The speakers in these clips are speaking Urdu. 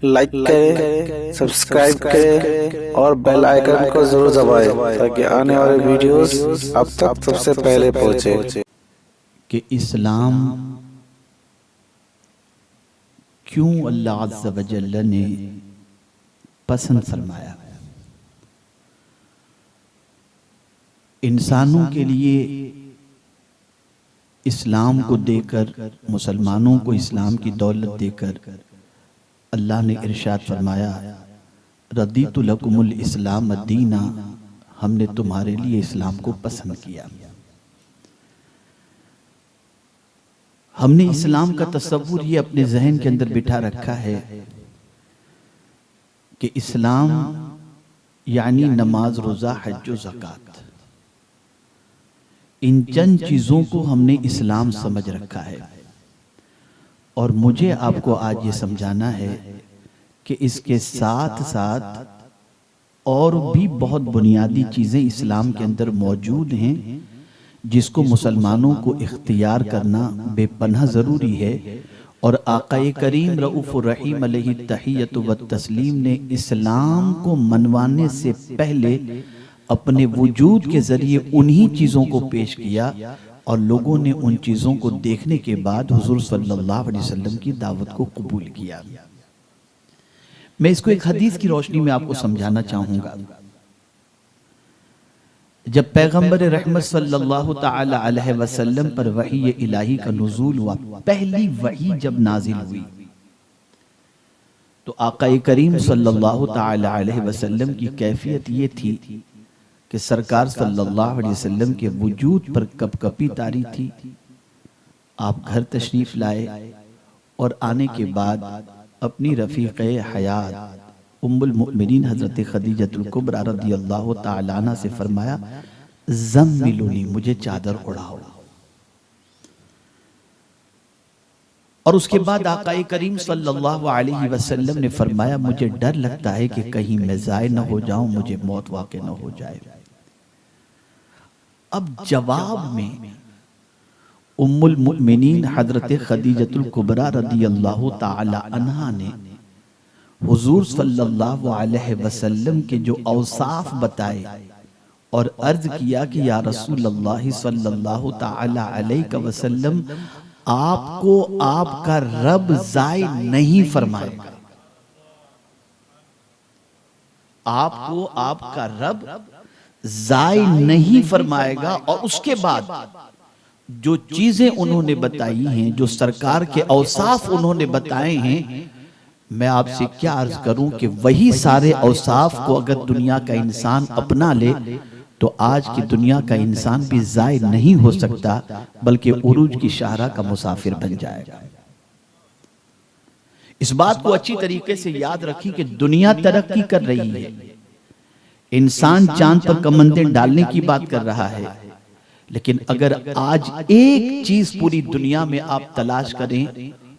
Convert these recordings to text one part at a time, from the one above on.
لائک کریں، سبسکرائب کریں اور بیل آئیکن کو ضرور دبائیں تاکہ آنے والے ویڈیوز اب تک سب سے پہلے پہنچے۔ کہ اسلام کیوں اللہ عز و جل نے پسند فرمایا؟ انسانوں کے لیے اسلام کو دے کر، مسلمانوں کو اسلام کی دولت دے کر اللہ نے ارشاد فرمایا رضیت لکم الاسلام دینا، ہم نے تمہارے لیے اسلام کو پسند کیا۔ ہم نے اسلام کا تصور یہ اپنے ذہن کے اندر بٹھا رکھا ہے کہ اسلام یعنی نماز، روزہ، حج و زکوٰۃ، ان چند چیزوں کو ہم نے اسلام سمجھ رکھا ہے، اور مجھے آپ کو آج یہ سمجھانا ہے کہ اس کے ساتھ ساتھ اور بھی بہت بنیادی چیزیں اسلام کے اندر موجود ہیں جس کو مسلمانوں کو اختیار کرنا بے پناہ ضروری ہے۔ اور آقا کریم رؤوف الرحیم علیہ التحیۃ والتسلیم نے اسلام کو منوانے سے پہلے اپنے وجود کے ذریعے انہی چیزوں کو پیش کیا، اور لوگوں نے ان چیزوں کو دیکھنے کے بعد حضور صلی اللہ علیہ وسلم کی دعوت کو قبول کیا۔ میں اس کو ایک حدیث کی روشنی میں آپ کو سمجھانا چاہوں گا۔ جب پیغمبر رحمت صلی اللہ تعالی علیہ وسلم پر وحی الہی کا نزول ہوا، پہلی وحی جب نازل ہوئی تو آقا کریم صلی اللہ تعالی علیہ وسلم کی کیفیت یہ تھی کہ سرکار صلی اللہ علیہ وسلم کے وجود پر کپ کپی طاری تھی۔ آپ گھر تشریف لائے اور آنے کے بعد اپنی رفیق حیات ام المؤمنین حضرت خدیجۃ الکبریٰ رضی اللہ تعالیٰ عنہ سے فرمایا زملونی، مجھے چادر اڑاؤ۔ اور اس کے بعد آقا کریم صلی اللہ علیہ وسلم نے فرمایا مجھے ڈر لگتا ہے کہ کہیں میں ضائع نہ ہو جاؤں، مجھے موت واقع نہ ہو جائے۔ اب جواب میں ام المؤمنین حضرت خدیجۃ الکبریٰ رضی اللہ تعالی عنہا نے حضور صلی اللہ علیہ وسلم کے جو اوصاف بتائے اور عرض کیا کہ یا رسول اللہ صلی اللہ تعالی علیہ وسلم، آپ کو آپ کا رب ضائع نہیں فرمائے گا، آپ کو آپ کا رب ضائع نہیں فرمائے گا۔ اور اس کے بعد جو چیزیں انہوں نے بتائی ہیں، جو سرکار کے اوصاف انہوں نے بتائے ہیں، میں آپ سے کیا عرض کروں کہ وہی سارے اوصاف کو اگر دنیا کا انسان اپنا لے تو آج کی دنیا کا انسان بھی ضائع نہیں ہو سکتا، بلکہ عروج کی شاہراہ کا مسافر بن جائے گا۔ اس بات کو اچھی طریقے سے یاد رکھی کہ دنیا ترقی کر رہی ہے، انسان چاند پر کمندیں ڈالنے کی بات کر رہا ہے، لیکن اگر آج ایک چیز پوری دنیا میں آپ تلاش کریں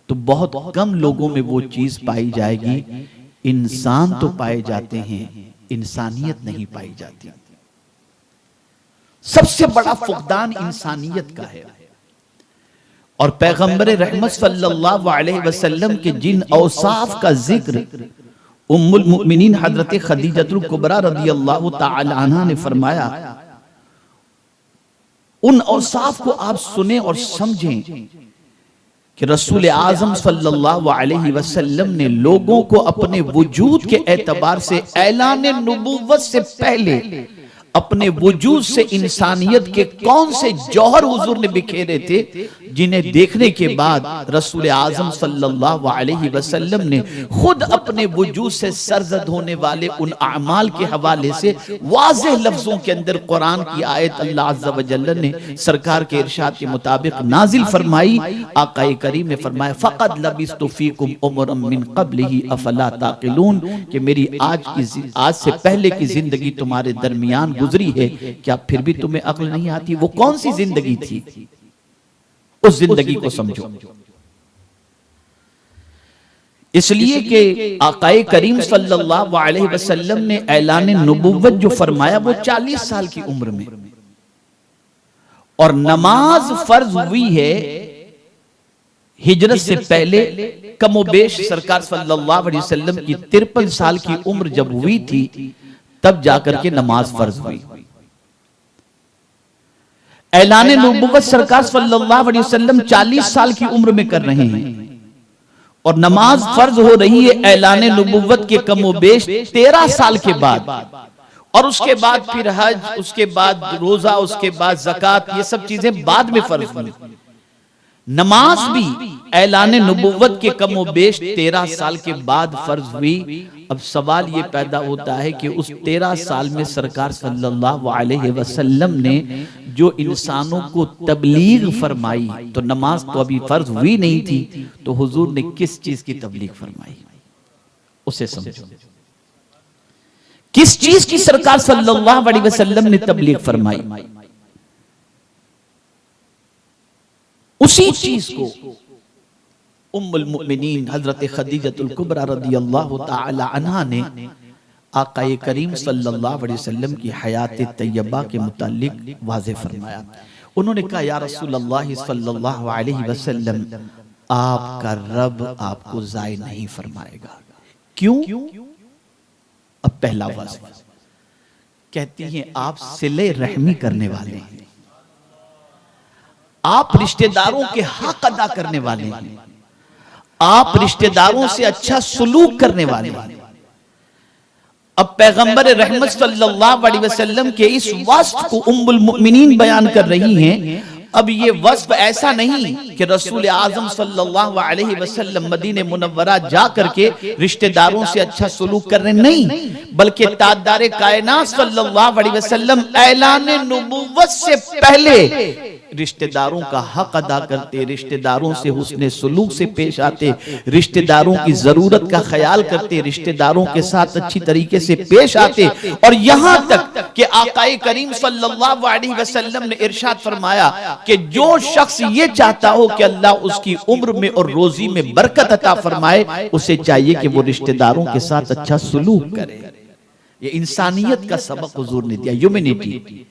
تو بہت کم لوگوں میں وہ چیز پائی جائے گی۔ انسان تو پائے جاتے ہیں، انسانیت نہیں پائی جاتی۔ سب سے بڑا فقدان انسانیت کا ہے، اور پیغمبر رحمت صلی اللہ علیہ وسلم کے جن اوصاف کا ذکر ام المؤمنین حضرت خدیجۃ الکبریٰ رضی اللہ تعالی عنہا نے فرمایا، ان اوصاف کو آپ سنیں اور سمجھیں کہ رسول اعظم صلی اللہ علیہ وسلم نے لوگوں کو اپنے وجود کے اعتبار سے اعلان نبوت سے پہلے اپنے وجود سے انسانیت کے کون سے جوہر حضور نے بکھیرے تھے جنہیں دیکھنے کے بعد رسول اعظم صلی اللہ علیہ وسلم نے خود اپنے وجود سے سرزد ہونے والے ان اعمال کے حوالے سے واضح لفظوں کے اندر قرآن کی آیت اللہ عز و جل نے سرکار کے ارشاد کے مطابق نازل فرمائی۔ آقا کریم نے فرمایا فَقَدْ لَبِثْتُ فِيكُمْ عُمُرًا مِّن قَبْلِهِ أَفَلَا تَعْقِلُونَ، کہ میری آج سے پہلے کی زندگی تمہارے درمیان گزری ہے، کیا پھر بھی تمہیں عقل نہیں آتی؟ وہ کون سی زندگی تھی؟ اس زندگی کو سمجھو۔ اس لیے کہ آقا کریم صلی اللہ علیہ وسلم نے اعلان نبوت جو فرمایا وہ 40 سال کی عمر میں، اور نماز فرض ہوئی ہے ہجرت سے پہلے کم و بیش سرکار صلی اللہ علیہ وسلم کی 53 سال کی عمر جب ہوئی تھی تب جا کر کے نماز فرض ہوئی. اعلان نبوت سرکار صلی اللہ علیہ وسلم 40 سال کی عمر میں کر رہے ہیں اور نماز فرض ہو رہی ہے اعلان نبوت کے کم و بیش 13 سال کے بعد. اور اس کے بعد پھر حج، اس کے بعد روزہ، اس کے بعد زکوٰۃ، یہ سب چیزیں بعد میں فرض ہوئی. نماز بھی اعلان نبوت کے کم و بیش 13 سال کے بعد فرض ہوئی. اب سوال یہ پیدا ہوتا ہے کہ اس 13 سال میں سرکار صلی اللہ علیہ وسلم نے جو انسانوں کو تبلیغ فرمائی، تو نماز تو ابھی فرض ہوئی نہیں تھی، تو حضور نے کس چیز کی تبلیغ فرمائی اسے سمجھو. کس چیز کی سرکار صلی اللہ علیہ وسلم نے تبلیغ فرمائی؟ اسی چیز کو ام المؤمنین حضرت خدیجہ الکبریٰ رضی اللہ تعالی عنہا نے آقا کریم صلی اللہ علیہ وسلم کی حیات طیبہ کے متعلق واضح فرمایا. انہوں نے کہا یا رسول اللہ صلی اللہ علیہ وسلم، آپ کا رب آپ کو ضائع نہیں فرمائے گا. کیوں؟ اب پہلا واضح کہتی ہیں آپ صلہ رحمی کرنے والے ہیں، آپ رشتہ داروں کے حق ادا کرنے والے ہیں، آپ رشتہ داروں سے اچھا سلوک کرنے والے ہیں. اب پیغمبر رحمت صلی اللہ علیہ وسلم کے اس وصف کو ام المؤمنین بیان کر رہی ہیں. اب یہ وصف ایسا نہیں کہ رسول اعظم صلی اللہ علیہ وسلم مدینہ منورہ جا کر کے رشتہ داروں سے اچھا سلوک کر رہے، نہیں، بلکہ تاجدار کائنات صلی اللہ علیہ وسلم اعلان نبوت سے پہلے رشتہ داروں کا حق ادا کرتے، رشتہ داروں سے حسن سلوک سے پیش آتے، رشتہ داروں کی ضرورت کا خیال کرتے، رشتہ داروں کے ساتھ اچھی طریقے سے پیش آتے. اور یہاں تک کہ آقا کریم صلی اللہ علیہ وسلم نے ارشاد فرمایا کہ جو شخص یہ چاہتا ہو کہ اللہ اس کی عمر میں اور روزی میں برکت عطا فرمائے، اسے چاہیے کہ وہ رشتہ داروں کے ساتھ اچھا سلوک کرے. یہ انسانیت کا سبق حضور نے دیا، ہیومینٹی.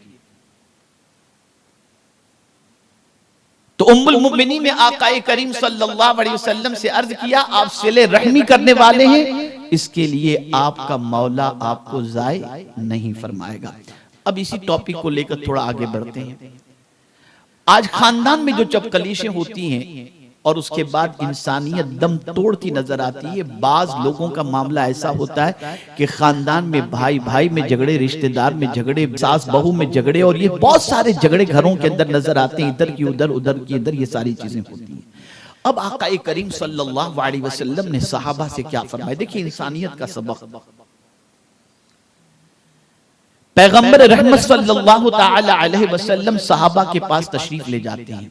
تو ام المؤمنین نے آقا کریم صلی اللہ علیہ وسلم سے عرض کیا آپ صلہ رحمی کرنے والے ہیں، اس کے لیے آپ کا مولا آپ کو ضائع نہیں فرمائے گا. اب اسی ٹاپک کو لے کر تھوڑا آگے بڑھتے ہیں. آج خاندان میں جو چپکلیشیں ہوتی ہیں اور اس کے بعد انسانیت دم توڑتی نظر آتی ہے. بعض لوگوں کا معاملہ ایسا ہوتا ہے کہ خاندان میں بھائی بھائی میں جھگڑے، رشتہ دار میں جھگڑے، ساس بہو میں جھگڑے، اور یہ بہت سارے جھگڑے گھروں کے اندر نظر آتے ہیں، ادھر کی ادھر، ادھر کی ادھر، یہ ساری چیزیں ہوتی ہیں. اب آقا کریم صلی اللہ علیہ وسلم نے صحابہ سے کیا فرمایا؟ دیکھیں انسانیت کا سبق. پیغمبر رحمت صلی اللہ تعالی علیہ وسلم صحابہ کے پاس تشریف لے جاتے ہیں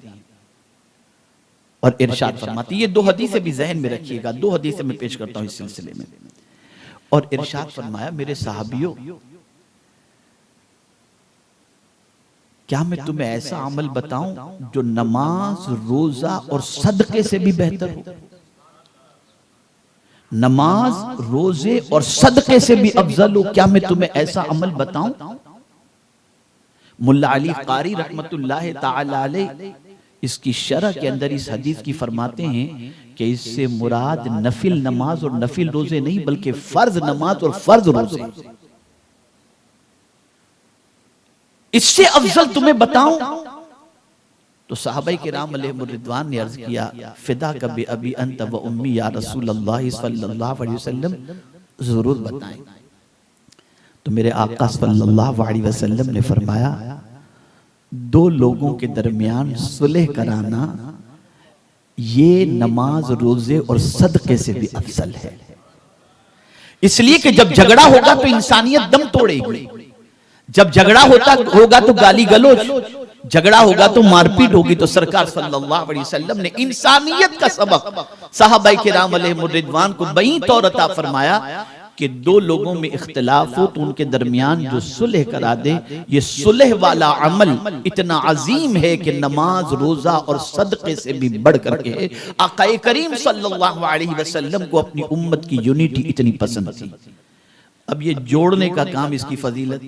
اور ارشاد فرماتی. یہ 2 حدیثیں بھی ذہن میں رکھیے گا، 2 حدیثیں میں پیش کرتا ہوں اس سلسلے میں. اور ارشاد فرمایا میرے صحابیوں، کیا میں تمہیں ایسا عمل بتاؤں جو نماز، روزہ اور صدقے سے بھی بہتر ہو؟ نماز، روزے اور صدقے سے بھی افضل ہو، کیا میں تمہیں ایسا عمل بتاؤں؟ ملا علی قاری رحمت اللہ تعالی علیہ اس کی شرح کے اندر اس حدیث کی فرماتے ہیں کہ اس سے مراد نفل نماز اور نفل روزے نہیں بلکہ فرض نماز اور فرض روزے. اس سے افضل تمہیں بتاؤں؟ تو صحابہ کرام علیہم الرضوان نے عرض کیا فداک بأبی انت و امی یا رسول اللہ صلی اللہ علیہ وسلم، ضرور بتائیں. تو میرے آقا صلی اللہ علیہ وسلم نے فرمایا 2 لوگوں کے درمیان صلح کرانا یہ نماز، روزے اور صدقے سے بھی افضل ہے. اس لیے کہ جب جھگڑا ہوگا تو انسانیت دم توڑے گی، جب جھگڑا ہوگا تو گالی گلوچ، جھگڑا ہوگا تو مار پیٹ ہوگی. تو سرکار صلی اللہ علیہ وسلم نے انسانیت کا سبق صحابہ کرام علیہم الرضوان کو بہین طور عطا فرمایا کہ 2 لوگوں میں اختلاف ہو تو ان کے درمیان جو صلح کرا دے. یہ صلح والا عمل اتنا عظیم ہے کہ نماز، روزہ اور صدقے سے بھی بڑھ کر کے آقا کریم صلی اللہ علیہ وسلم کو اپنی امت کی یونٹی اتنی پسند تھی. اب یہ جوڑنے کا کام اس کی فضیلت